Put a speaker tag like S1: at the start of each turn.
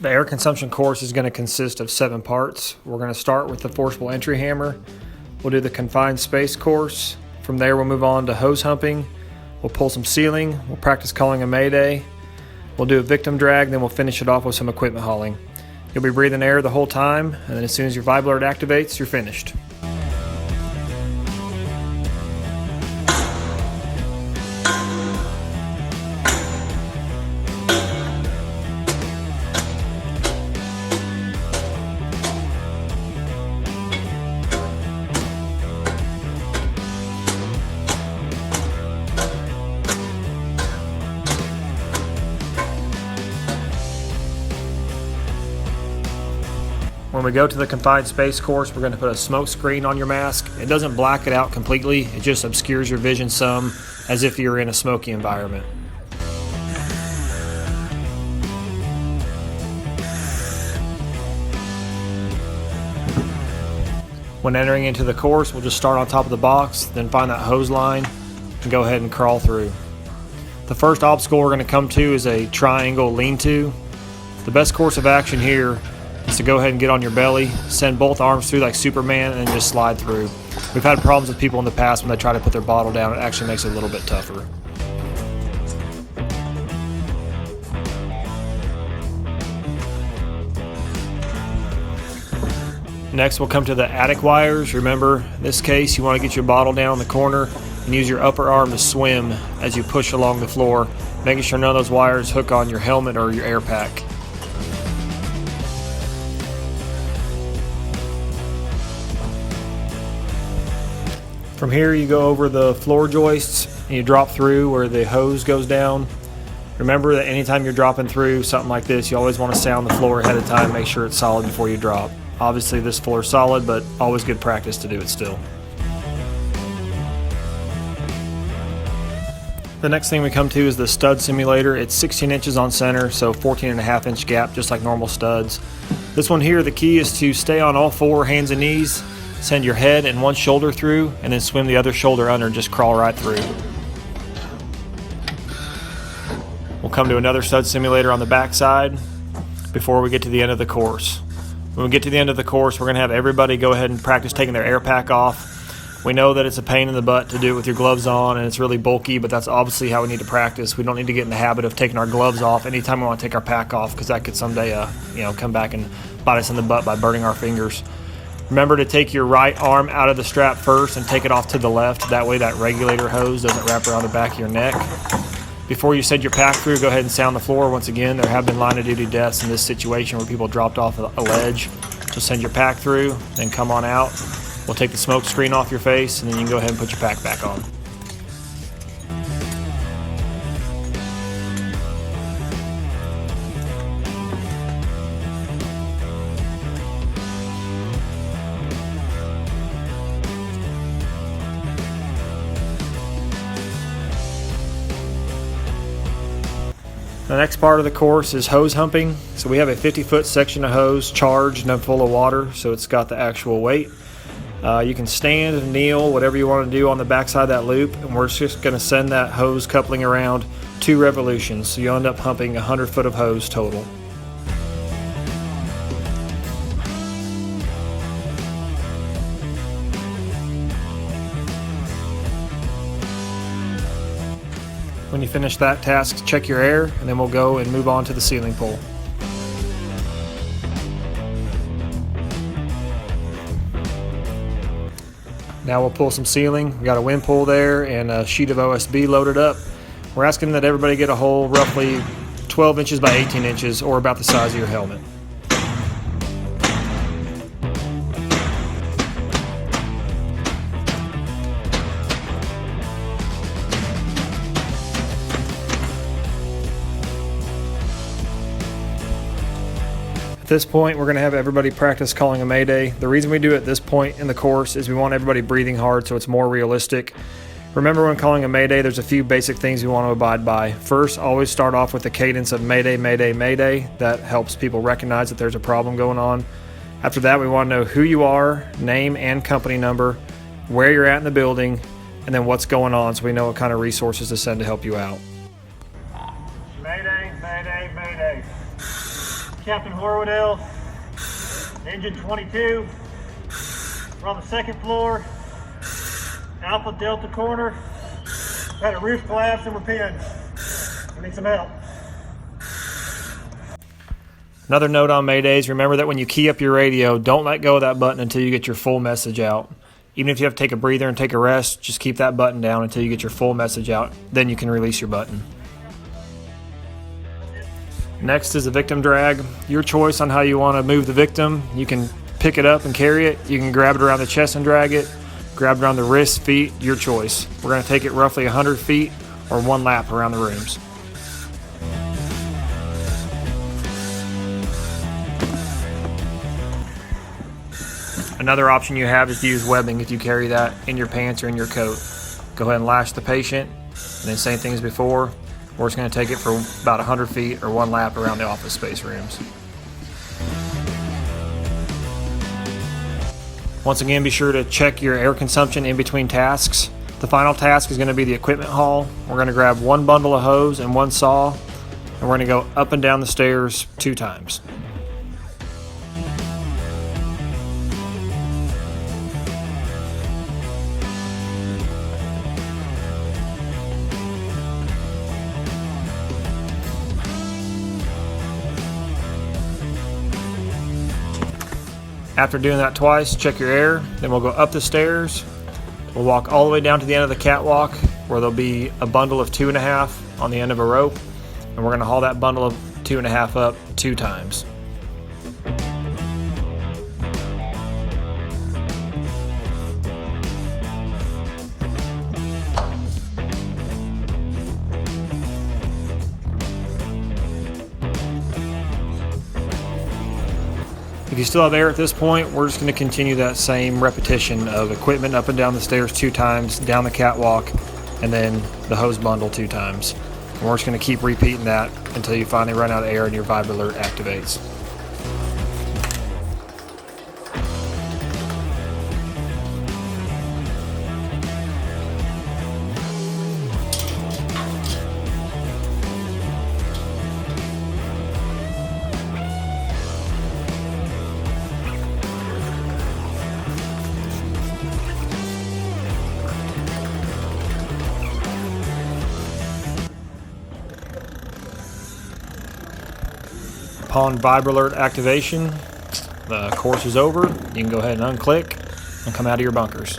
S1: The air consumption course is going to consist of 7 parts. We're going to start with the forcible entry hammer. We'll do the confined space course. From there, we'll move on to hose humping. We'll pull some ceiling. We'll practice calling a Mayday. We'll do a victim drag, then we'll finish it off with some equipment hauling. You'll be breathing air the whole time, and then as soon as your vibe alert activates, you're finished. When we go to the confined space course, we're going to put a smoke screen on your mask. It doesn't black it out completely, it just obscures your vision some, as if you're in a smoky environment. When entering into the course, we'll just start on top of the box, then find that hose line, and go ahead and crawl through. The first obstacle we're going to come to is a triangle lean-to. The best course of action here is to go ahead and get on your belly, send both arms through like Superman, and just slide through. We've had problems with people in the past when they try to put their bottle down. It actually makes it a little bit tougher. Next, we'll come to the attic wires. Remember, in this case, you want to get your bottle down in the corner and use your upper arm to swim as you push along the floor, making sure none of those wires hook on your helmet or your air pack. From here, you go over the floor joists and you drop through where the hose goes down. Remember that anytime you're dropping through something like this, you always want to sound the floor ahead of time, make sure it's solid before you drop. Obviously this floor is solid, but always good practice to do it still. The next thing we come to is the stud simulator. It's 16 inches on center, so 14.5 inch gap, just like normal studs. This one here, the key is to stay on all 4 hands and knees, send your head and one shoulder through, and then swim the other shoulder under and just crawl right through. We'll come to another stud simulator on the back side before we get to the end of the course. When we get to the end of the course, we're going to have everybody go ahead and practice taking their air pack off. We know that it's a pain in the butt to do it with your gloves on, and it's really bulky, but that's obviously how we need to practice. We don't need to get in the habit of taking our gloves off anytime we want to take our pack off, because that could someday come back and bite us in the butt by burning our fingers. Remember to take your right arm out of the strap first and take it off to the left. That way that regulator hose doesn't wrap around the back of your neck. Before you send your pack through, go ahead and sound the floor. Once again, there have been line of duty deaths in this situation where people dropped off a ledge. So send your pack through, then come on out. We'll take the smoke screen off your face, and then you can go ahead and put your pack back on. The next part of the course is hose humping. So we have a 50-foot section of hose charged and full of water, so it's got the actual weight. You can stand, kneel, whatever you want to do on the backside of that loop, and we're just going to send that hose coupling around 2 revolutions, so you end up humping 100 foot of hose total. When you finish that task, check your air, and then we'll go and move on to the ceiling pull. Now we'll pull some ceiling. We got a wind pull there and a sheet of OSB loaded up. We're asking that everybody get a hole roughly 12 inches by 18 inches, or about the size of your helmet. At this point, we're going to have everybody practice calling a Mayday. The reason we do it at this point in the course is we want everybody breathing hard so it's more realistic. Remember, when calling a Mayday, there's a few basic things we want to abide by. First, always start off with the cadence of Mayday, Mayday, Mayday. That helps people recognize that there's a problem going on. After that, we want to know who you are, name and company number, where you're at in the building, and then what's going on so we know what kind of resources to send to help you out.
S2: Mayday, Mayday, Mayday. Captain Horwedel, engine 22. We're on the second floor, Alpha Delta corner. Had a roof collapse and we're pinned. We need some help.
S1: Another note on Maydays, remember that when you key up your radio, don't let go of that button until you get your full message out. Even if you have to take a breather and take a rest, just keep that button down until you get your full message out. Then you can release your button. Next is the victim drag. Your choice on how you want to move the victim. You can pick it up and carry it. You can grab it around the chest and drag it. Grab it around the wrists, feet, your choice. We're going to take it roughly 100 feet or one lap around the rooms. Another option you have is to use webbing if you carry that in your pants or in your coat. Go ahead and lash the patient, and then same thing as before. We're just going to take it for about 100 feet or one lap around the office space rooms. Once again, be sure to check your air consumption in between tasks. The final task is going to be the equipment haul. We're going to grab one bundle of hose and one saw, and we're going to go up and down the stairs 2 times. After doing that twice, check your air. Then we'll go up the stairs. We'll walk all the way down to the end of the catwalk where there'll be a bundle of 2.5 on the end of a rope. And we're going to haul that bundle of 2.5 up 2 times. If you still have air at this point, we're just going to continue that same repetition of equipment up and down the stairs 2 times, down the catwalk, and then the hose bundle 2 times. And we're just going to keep repeating that until you finally run out of air and your vibe alert activates. Upon vibe alert activation, the course is over. You can go ahead and unclick and come out of your bunkers.